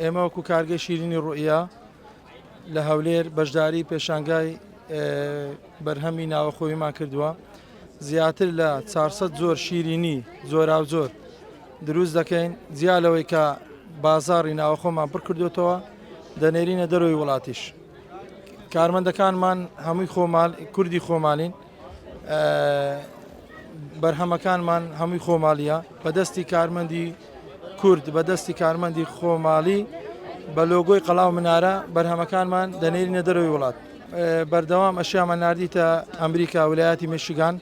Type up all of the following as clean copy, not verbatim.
ئێمە وەکو کارگەی شیرینی ڕوئیا لە هەولێر بەشداری پێشانگای بەرهەمی ناوەخۆییمان کردووە. زیاتر لە 400 زۆر شیرینی زۆراوزۆر دروست دەکەین، جیا لەوەی کە بازاڕی ناوەخۆمان پڕ کردوێتەوە دەنێرینە دەرەوەی وڵاتیش. کارمەندەکانمان هەمووی کوردی خۆمالین، بەرهەمەکانمان هەمووی خۆمالیە، بەدەستی کارمەندی کورد، بەدەستی کارمەندی خۆمالی، بە لۆگۆی قەڵاو منارە بەرهەمەکانمان دەنێرینە دەرەوەی وڵات. بەردەوام ئەشیامان ناردیتە ئەمریکا، ویلایەتی میشیگان،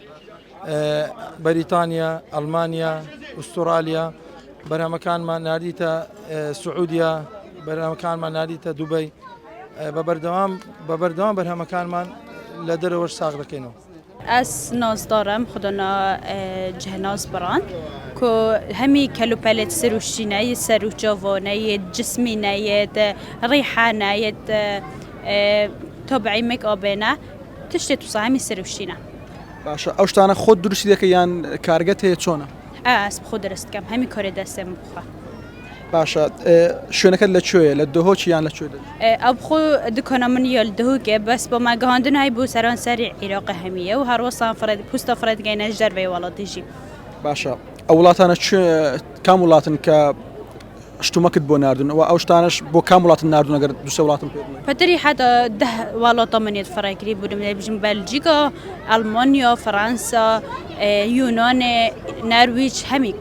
بەریتانیا، ئەڵمانیا، ئوسترالیا، بەرهەمەکانمان ناردیتە سعودیا، بەرهەمەکانمان ناردیتە دوبەی. بەبەردەوام بەرهەمەکانمان لە دەرەوەش ساغ دەکەینەوە. از ناز دارم خودنا جهناز بران که همی کلوپلت سروشینه سروجوانه جسمینه ریحانه طبعی مک آبنه تشت تو همی سروشینه. باشه اوشتانه خود درستی که یان کارگت چونه؟ از خود درست کم همی کار دستم بخوا. باشه شونه کل لچویه لدهو چی یان لچویه؟ اب خو دکانم من یال دهو که بس با ما گهاندن های بو سران سری عراق همیه و هر وصل فرد پوست فرد گینه جر به ولاتیجی. باشه اولاتانه چه کام ولاتن که اشتماکت بو ناردن و اوشتانش بو کام ولاتن ناردن اگر دو سه ولاتن پیدا. فتری حتی 10 ولات من يتفرقري بودم بجم بلژیکا، آلمانیا، فرانسا، یونان، نروژ همیک.